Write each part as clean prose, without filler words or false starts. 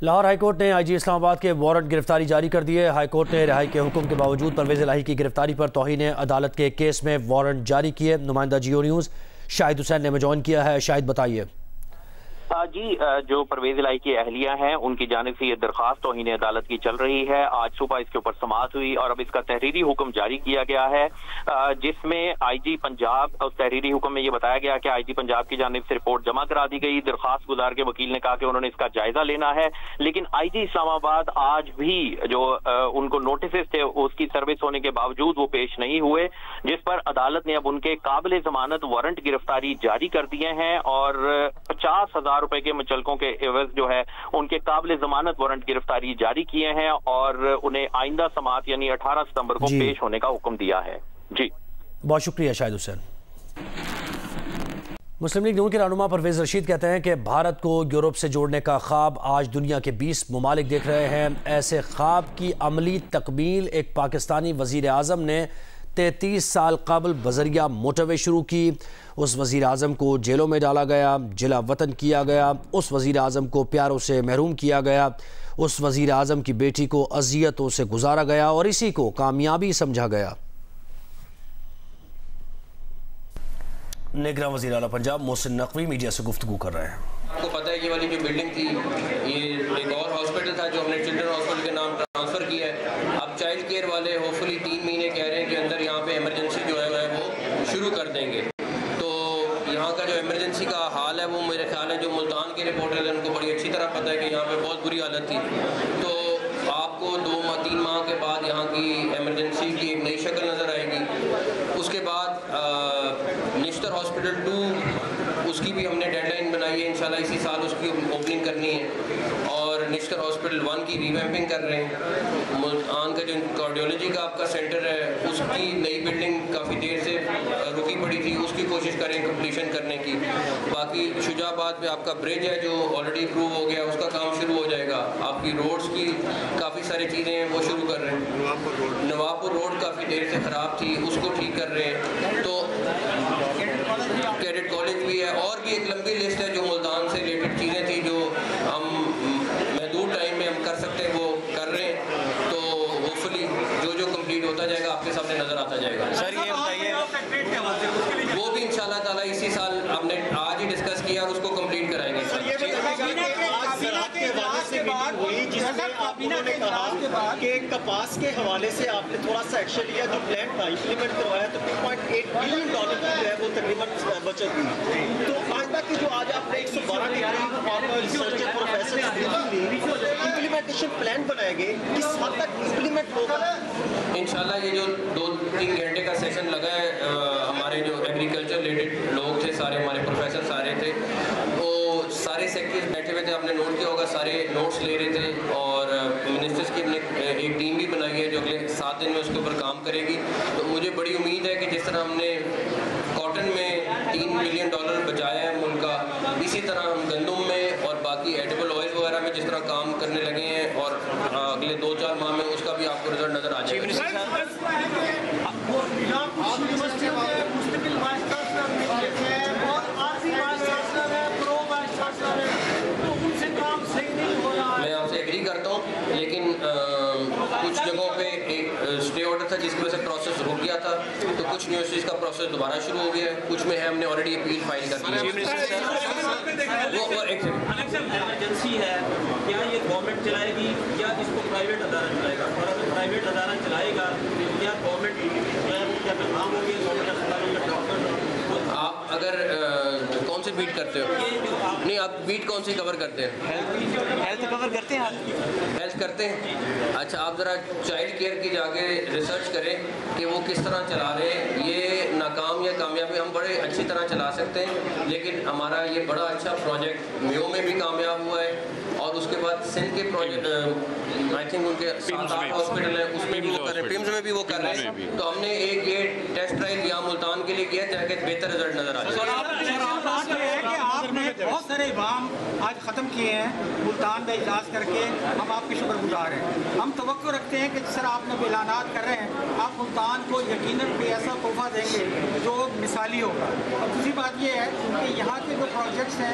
Lahore high court نے آئی جی اسلام آباد کے وارنٹ گرفتاری جاری کر دیے۔ ہائی کورٹ نے رہائی کے حکم کے باوجود پرویز الہی کی گرفتاری پر توہین عدالت کے کیس میں وارنٹ جاری کیے۔ نمائندہ جیو نیوز شاہد حسین نے ہمیں جوائن کیا ہے۔ شاہد بتائیے۔ جی، جو پرویز الہی کی اہلیہ ہیں ان کی جانب سے یہ درخواست توہین عدالت کی چل رہی ہے۔ آج صبح اس کے اوپر سماعت ہوئی اور اب اس کا تحریری حکم جاری کیا گیا ہے، جس میں آئی جی پنجاب، اس تحریری حکم میں یہ بتایا گیا کہ آئی جی پنجاب کی جانب سے رپورٹ جمع کرا دی گئی۔ درخواست گزار کے وکیل نے کہا کہ انہوں نے اس کا جائزہ لینا ہے، لیکن آئی جی اسلام آباد آج بھی جو ان کو نوٹسز تھے اس کی سروس ہونے کے باوجود وہ پیش نہیں ہوئے، جس پر عدالت نے اب ان کے قابل ضمانت وارنٹ گرفتاری جاری کر دیے ہیں اور 50,000 روپے کے مچلکوں کے عوض جو ہے ان کے قابل ضمانت وارنٹ گرفتاری جاری کیے ہیں اور انہیں آئندہ سماعت یعنی 18 ستمبر کو پیش ہونے کا حکم دیا ہے۔ جی بہت شکریہ شاہد حسین۔ مسلم لیگ نون کے رہنما پرویز رشید کہتے ہیں کہ بھارت کو یورپ سے جوڑنے کا خواب آج دنیا کے 20 ممالک دیکھ رہے ہیں۔ ایسے خواب کی عملی تکمیل ایک پاکستانی وزیر اعظم نے 33 سال قبل بذریعہ موٹروے شروع کی۔ اس وزیر اعظم کو جیلوں میں ڈالا گیا، جلا وطن کیا گیا، اس وزیر اعظم کو پیاروں سے محروم کیا گیا، اس وزیر اعظم کی بیٹی کو اذیتوں سے گزارا گیا اور اسی کو کامیابی سمجھا گیا۔ نگراں وزیر اعلیٰ پنجاب محسن نقوی میڈیا سے گفتگو کر رہے ہیں۔ آپ کو پتہ ہے یہ والی جو بلڈنگ تھی یہ ایک اور ہاسپٹل تھا جو ہم نے چلڈرن ہاسپٹل کے نام ٹرانسفر کیا ہے۔ اب چائلڈ کیئر والے ہوپفلی 3 مہینے کہہ رہے ہیں کہ اندر یہاں پہ ایمرجنسی جو ہے وہ شروع کر دیں گے۔ تو یہاں کا جو ایمرجنسی کا حال ہے وہ میرے خیال ہے جو ملتان کے رپورٹر ہیں ان کو بڑی اچھی طرح پتہ ہے کہ یہاں پہ بہت بری حالت تھی۔ تو آپ کو 2-3 ماہ کے بعد یہاں کی ایمرجنسی کی ایک نئی شکل نظر آئے گی۔ اس کے بعد نشتر ہاسپٹل 2 اس کی بھی ہم نے ڈیڈ لائن بنائی ہے، انشاءاللہ اسی سال اس کی اوپننگ کرنی ہے، اور نشتر ہاسپٹل 1 کی ریویمپنگ کر رہے ہیں۔ ملتان کا جو کارڈیولوجی کا آپ کا سینٹر ہے اس کی نئی بلڈنگ کافی دیر سے رکی پڑی تھی، اس کی کوشش کریں کمپلیشن کرنے کی۔ باقی شجاع آباد میں آپ کا برج ہے جو آلریڈی اپروو ہو گیا، اس کا کام شروع ہو جائے گا۔ آپ کی روڈز کی کافی ساری چیزیں ہیں وہ شروع کر رہے ہیں۔ نوابپور روڈ کافی دیر سے خراب تھی، اس کو ٹھیک کر رہے ہیں۔ تو کیڈٹ کالج بھی ہے، اور بھی ایک لمبی لسٹ ہے جو ملتان سے ریلیٹڈ چیزیں تھیں جو ہم محدود ٹائم میں ہم کر سکتے ہیں وہ کر رہے ہیں۔ تو ہوپفلی جو کمپلیٹ ہوتا جائے گا آپ کے سامنے نظر آتا جائے گا۔ سر یہ بتائیے وہ بھی انشاءاللہ تعالیٰ اسی سال ہم نے آج ہی ڈسکس کیا اور اس کو کمپلیٹ کرائیں گے۔ کہ کپاس کے حوالے سے آپ نے تھوڑا سا ایکشن لیا، جو پلان تھا امپلیمنٹ کروایا تو $2.8 بلین کی جو ہے وہ تقریباً بچت ہوئی۔ تو آئندہ کی جو آج آپ نے 112 کے قریب ریسرچر پروفیسر امپلیمنٹیشن پلان بنائے گئے، کس حد تک امپلیمنٹ ہوگا؟ انشاءاللہ یہ جو 2-3 گھنٹے کا سیشن لگا ہے، ہمارے جو ایگریکلچر ریلیٹڈ لوگ تھے سارے، ہمارے پروفیسر سارے تھے، وہ سارے سیکٹریز بیٹھے ہوئے تھے، آپ نے نوٹ کیا ہوگا سارے نوٹس لے رہے تھے، اور منسٹرز کی ہم نے ایک ٹیم بھی بنائی ہے جو اگلے 7 دن میں اس کے اوپر کام کرے گی۔ تو مجھے بڑی امید ہے کہ جس طرح ہم نے کاٹن میں $3 بلین بچایا ہے ملک کا، اسی طرح ہم گندم میں اور باقی ایڈیبل آئل وغیرہ میں جس طرح کام کرنے لگے ہیں، اور اگلے 2-4 ماہ میں اس کا بھی آپ کو رزلٹ نظر آ جائے گا۔ میں آپ سے ایگری کرتا ہوں، لیکن کچھ جگہوں پہ ایک اسٹے آرڈر تھا جس کی وجہ سے پروسیس رک گیا تھا، تو کچھ یونیورسٹیز کا پروسیس دوبارہ شروع ہو گیا ہے، کچھ میں ہم نے آلریڈی اپیل فائل کر دی ہے۔ ایمرجنسی ہے، کیا یہ گورنمنٹ چلائے گی یا اس کو پرائیویٹ ادارہ چلائے گا؟ اور اگر پرائیویٹ ادارہ چلائے گا یا گورنمنٹ کیا کام ہوگی گورنمنٹ اسپتالوں میں ڈاکٹر؟ آپ اگر کون سی بیٹ کرتے ہو؟ نہیں، آپ بیٹ کون سی کور کرتے ہیں؟ ہیلتھ کور کرتے ہیں آپ؟ ہیلتھ کرتے ہیں؟ اچھا، آپ ذرا چائلڈ کیئر کی جا کے ریسرچ کریں کہ وہ کس طرح چلا رہے ہیں۔ یہ ناکام یا کامیابی ہم بڑے اچھی طرح چلا سکتے ہیں، لیکن ہمارا یہ بڑا اچھا پروجیکٹ میو میں بھی کامیاب ہوا ہے، اور اس کے بعد سندھ کے پروجیکٹ آئی تھنک ان کے 7-8 ہاسپٹل ہیں اس میں بھی وہ کر رہے ہیں، پیمز میں بھی وہ کر رہے ہیں۔ تو ہم نے ایک یہ ٹیسٹ ٹرائل یہاں ملتان کے لیے کیا تاکہ بہتر رزلٹ نظر آ جائے۔ آپ نے بہت سارے ابام آج ختم کیے ہیں ملتان میں اجلاس کر کے، ہم آپ کے شکر گزار ہیں۔ ہم توقع رکھتے ہیں کہ جس طرح آپ نے اعلانات کر رہے ہیں، آپ ملتان کو یقیناً کوئی ایسا تحفہ دیں گے جو مثالی ہوگا۔ اور دوسری بات یہ ہے کہ یہاں کے جو پروجیکٹس ہیں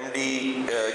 MD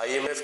IMF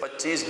25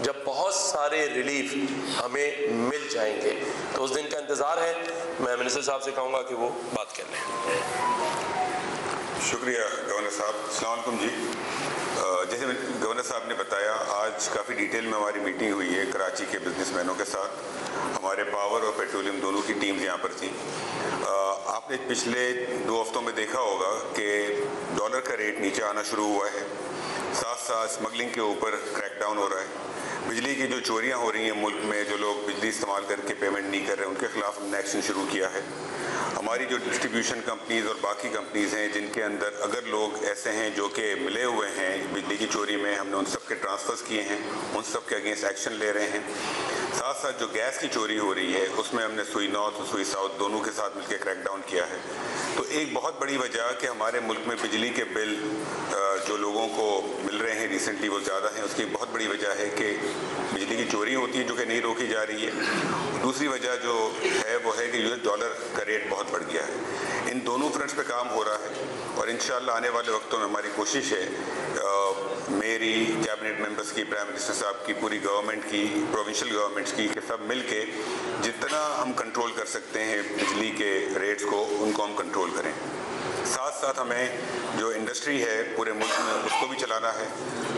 جب بہت سارے ریلیف ہمیں مل جائیں گے. تو اس دن کا انتظار ہے. میں منسٹر صاحب سے کہوں گا کہ وہ بات کر لیں. شکریہ گورنر صاحب. السلام علیکم جی. جیسے گورنر صاحب نے بتایا آج کافی ڈیٹیل میں ہماری میٹنگ ہوئی ہے کراچی کے بزنس مینوں کے ساتھ. ہمارے پاور اور پیٹرولیم دونوں کی ٹیمز یہاں پر تھیں. آپ نے پچھلے 2 ہفتوں میں دیکھا ہوگا کہ ڈالر کا ریٹ نیچے آنا شروع ہوا ہے. ساتھ ساتھ اسمگلنگ کے اوپر کریک ڈاؤن ہو رہا ہے. بجلی کی جو چوریاں ہو رہی ہیں ملک میں, جو لوگ بجلی استعمال کر کے پیمنٹ نہیں کر رہے, ان کے خلاف ہم نے ایکشن شروع کیا ہے. ہماری جو ڈسٹریبیوشن کمپنیز اور باقی کمپنیز ہیں جن کے اندر اگر لوگ ایسے ہیں جو کہ ملے ہوئے ہیں بجلی کی چوری میں, ہم نے ان سب کے ٹرانسفرز کیے ہیں, ان سب کے اگینسٹ ایکشن لے رہے ہیں. ساتھ ساتھ جو گیس کی چوری ہو رہی ہے اس میں ہم نے سوئی نارتھ اور سوئی ساؤتھ دونوں کے ساتھ مل کے کریک ڈاؤن کیا ہے. تو ایک بہت بڑی وجہ کہ ہمارے ملک میں بجلی کے بل جو لوگوں کو مل رہے ہیں ریسنٹلی وہ زیادہ ہیں, اس کی بہت بڑی وجہ ہے کہ بجلی کی چوری ہوتی ہے جو کہ نہیں روکی جا رہی ہے. دوسری وجہ جو ہے وہ ہے کہ US ڈالر کا ریٹ بہت بڑھ گیا ہے. ان دونوں فرنٹس پہ کام ہو رہا ہے اور انشاءاللہ آنے والے وقتوں میں ہماری کوشش ہے, میری کیبنٹ ممبرس کی, پرائم منسٹر صاحب کی, پوری گورنمنٹ کی, پروونشل گورنمنٹس کی, کہ سب مل کے جتنا ہم کنٹرول کر سکتے ہیں بجلی کے ریٹس کو ان کو ہم کنٹرول کریں. ساتھ ساتھ ہمیں جو انڈسٹری ہے پورے ملک میں اس کو بھی چلانا ہے.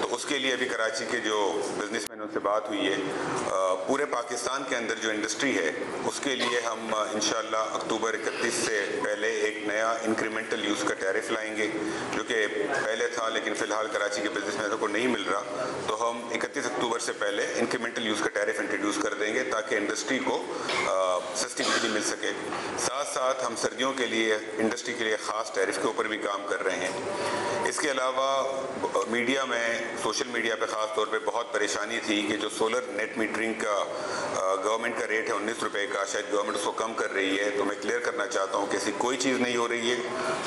تو اس کے لیے ابھی کراچی کے جو بزنس مینوں سے بات ہوئی ہے, پورے پاکستان کے اندر جو انڈسٹری ہے اس کے لیے ہم انشاءاللہ اکتوبر 31 سے پہلے ایک نیا انکریمنٹل یوز کا ٹیرف لائیں گے, جو کہ پہلے تھا لیکن فی الحال کراچی کے بزنس مینوں کو نہیں مل رہا. تو ہم 31 اکتوبر سے پہلے انکریمنٹل یوز کا ٹیرف انٹروڈیوس کر دیں گے تاکہ انڈسٹری کو سستی بجلی مل سکے. ساتھ ساتھ ہم سردیوں کے لیے انڈسٹری کے لیے خاص ٹیرف کے اوپر بھی کام کر رہے ہیں. اس کے علاوہ میڈیا میں, سوشل میڈیا پہ خاص طور پہ بہت پریشانی تھی کہ جو سولر نیٹ میٹرنگ کا گورنمنٹ کا ریٹ ہے 19 روپے کا, شاید گورنمنٹ اس کو کم کر رہی ہے. تو میں کلیئر کرنا چاہتا ہوں کہ ایسی کوئی چیز نہیں ہو رہی ہے.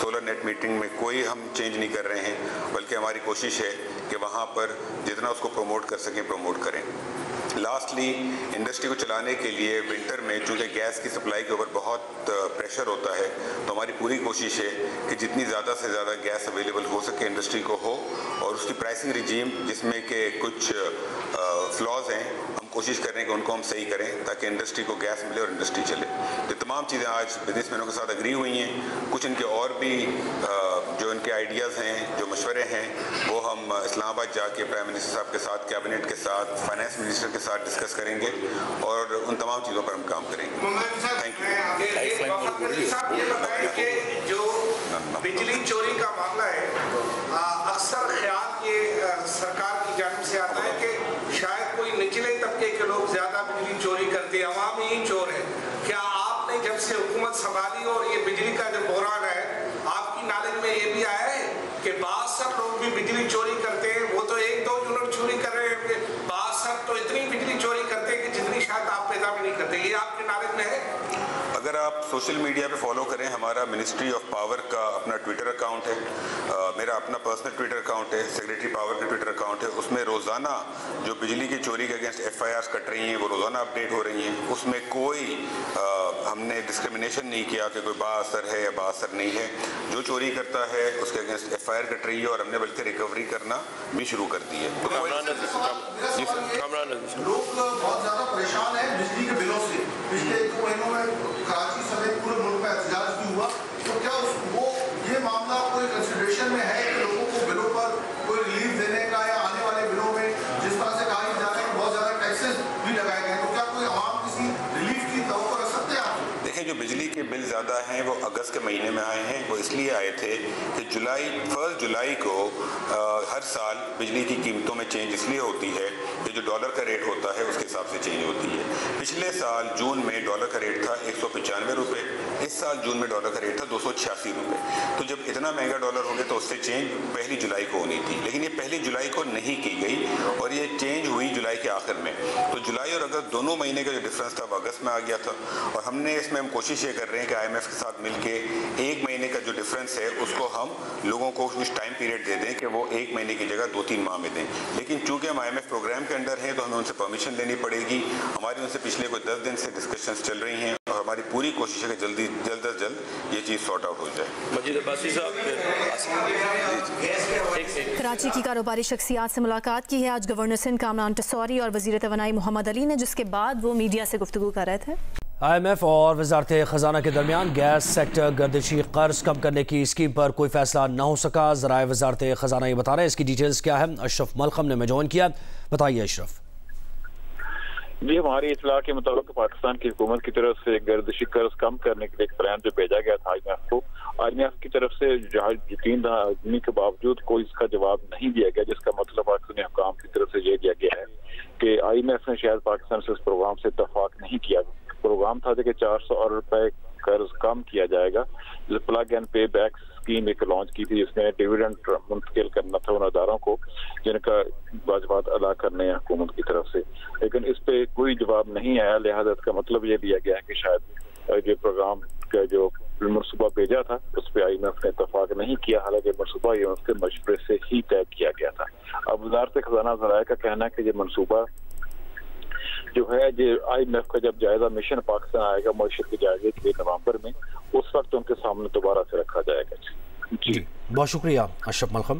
سولر نیٹ میٹرنگ میں کوئی ہم چینج نہیں کر رہے ہیں, بلکہ ہماری کوشش ہے کہ وہاں پر جتنا اس کو پروموٹ کر سکیں پروموٹ کریں. لاسٹلی انڈسٹری کو چلانے کے لیے ونٹر میں چونکہ گیس کی سپلائی کے اوپر بہت پریشر ہوتا ہے, تو ہماری پوری کوشش ہے کہ جتنی زیادہ سے زیادہ گیس اویلیبل ہو سکے انڈسٹری کو ہو, اور اس کی پرائسنگ رجیم جس میں کہ کچھ فلاز ہیں ہم کوشش کریں کہ ان کو ہم صحیح کریں تاکہ انڈسٹری کو گیس ملے اور انڈسٹری چلے. یہ تمام چیزیں آج بزنس مینوں کے ساتھ اگری ہوئی ہیں. کچھ ان کے اور بھی جو ان کے آئیڈیاز ہیں, جو مشورے ہیں, وہ ہم اسلام آباد جا کے پرائم منسٹر صاحب کے ساتھ, کیبنٹ کے ساتھ, فائنانس منسٹر کے ساتھ ڈسکس کریں گے اور ان تمام چیزوں پر ہم کام کریں گے. Thank you. یہ بتائیں کہ جو بجلی چوری کا معاملہ ہے, اکثر خیال یہ سرکار کی جانب سے آتا ہے کہ شاید کوئی نچلے طبقے کے لوگ زیادہ بجلی چوری کرتے, عوام ہی چور ہے. کیا آپ نے جب سے حکومت سنبھالی اور یہ بجلی کا جو بحران ہے, آپ کی نالج میں یہ بھی آیا ہے کہ بعض سب لوگ بھی بجلی چوری کرتے ہیں, وہ تو 1-2 یونٹ چوری کر رہے ہیں, بعض سب تو اتنی بجلی چوری کرتے ہیں کہ جتنی شاید آپ پیدا بھی نہیں کرتے, یہ آپ کی نالج میں ہے؟ اگر آپ سوشل میڈیا پہ فالو کریں, ہمارا منسٹری آف پاور کا اپنا ٹویٹر اکاؤنٹ ہے, میرا اپنا پرسنل ٹویٹر اکاؤنٹ ہے, سیکریٹری پاور کا ٹویٹر اکاؤنٹ ہے. اس میں روزانہ جو بجلی کی چوری کے اگینسٹ FIRs کٹ رہی ہیں وہ روزانہ اپڈیٹ ہو رہی ہیں. اس میں کوئی ہم نے ڈسکرمنیشن نہیں کیا کہ کوئی با اثر ہے یا با اثر نہیں ہے. جو چوری کرتا ہے اس کے اگینسٹ FIR کٹ رہی ہے اور ہم نے بلکہ ریکوری کرنا بھی شروع کر دی ہے. لوگ بہت زیادہ پریشان ہیں بجلی کے بلوں سے. پچھلے 2 مہینوں میں کراچی سمیت پورے ملک میں احتجاج بھی ہوا, تو کیا وہ یہ معاملہ کوئی کنسیڈریشن میں ہے کہ لوگوں کو بلوں پر کوئی ریلیف دینے کا, یا آنے والے بلوں میں جس طرح سے کہا جا رہا ہے کہ بہت زیادہ ٹیکسز بھی لگائے گئے, تو کیا کوئی عوام کسی ریلیف کی توقع رکھ سکتے ہیں آپ؟ دیکھیں, جو بجلی کے بل زیادہ ہیں وہ اگست کے مہینے میں آئے ہیں. وہ اس لیے آئے تھے کہ 1 جولائی کو ہر سال بجلی کی قیمتوں میں چینج اس لیے ہوتی ہے کہ جو ڈالر کا ریٹ ہوتا ہے اس کے حساب سے چینج ہوتی ہے. پچھلے سال جون میں ڈالر کا ریٹ تھا 195 روپے, اس سال جون میں ڈالر کا ریٹ تھا 286 روپے. تو جب اتنا مہنگا ڈالر ہو گیا تو اس سے چینج 1 جولائی کو ہونی تھی, لیکن یہ 1 جولائی کو نہیں کی گئی اور یہ چینج ہوئی جولائی کے آخر میں. تو جولائی اور اگست دونوں مہینے کا جو ڈفرینس تھا وہ اگست میں آ گیا تھا, اور ہم نے اس میں ہم کوشش یہ کر رہے ہیں کہ IMF کے ساتھ مل کے 1 مہینے کا جو ڈفرینس ہے اس کو ہم لوگوں کو کچھ ٹائم پیریڈ دے دیں کہ وہ 1 مہینے کی جگہ 2-3 ماہ میں دیں. لیکن چونکہ ہم IMF پروگرام کے اندر ہیں تو ہمیں ان سے پرمیشن لینی پڑے گی. ہماری ان سے پچھلے کوئی 10 دن سے ڈسکشنز چل رہی ہیں. اور ہماری پوری کوشش ہے کہ جلد از جلد یہ چیز سارٹ آؤٹ ہو جائے. مجید عباسی صاحب. کراچی کی کاروباری شخصیات سے ملاقات کی ہے آج گورنر سندھ کامران ٹسوری اور وزیر توانائی محمد علی نے، جس کے بعد وہ میڈیا سے گفتگو کر رہے تھے. IMF اور وزارت خزانہ کے درمیان گیس سیکٹر گردشی قرض کم کرنے کی اسکیم پر کوئی فیصلہ نہ ہو سکا. ذرائع وزارت خزانہ یہ بتا رہے ہیں. اس کی ڈیٹیلز کیا ہے؟ اشرف ملخم نے جوائن کیا. بتائیے اشرف. جی، ہماری اطلاع کے مطابق پاکستان کی حکومت کی طرف سے گردشی قرض کم کرنے کے لیے ایک پلان جو بھیجا گیا تھا IMF کو، IMF کی طرف سے یقین دہانی کے باوجود کوئی اس کا جواب نہیں دیا گیا، جس کا مطلب پاکستانی حکام کی طرف سے یہ دیا گیا ہے کہ IMF نے شاید پاکستان سے اس پروگرام سے اتفاق نہیں کیا. پروگرام تھا کہ 400 ارب روپے قرض کم کیا جائے گا، جو plug and pay back scheme ایک لانچ کی تھی، جس میں ڈیویڈنڈ منتقل کرنا تھا ان اداروں کو جن کا واجبات ادا کرنے ہیں حکومت کی طرف سے. لیکن اس پہ کوئی جواب نہیں آیا، لہٰذا اس کا مطلب یہ دیا گیا ہے کہ شاید یہ پروگرام کا جو منصوبہ بھیجا تھا اس پہ IMF نے اتفاق نہیں کیا، حالانکہ منصوبہ IMF کے مشورے سے ہی طے کیا گیا تھا. اب وزارت خزانہ ذرائع کا کہنا ہے کہ یہ منصوبہ جو ہے یہ IMF کا جب جائزہ مشن پاکستان آئے گا معیشت کے جائزے کے لیے نومبر میں، اس وقت ان کے سامنے دوبارہ سے رکھا جائے گا. جی، بہت شکریہ اشرف ملخم.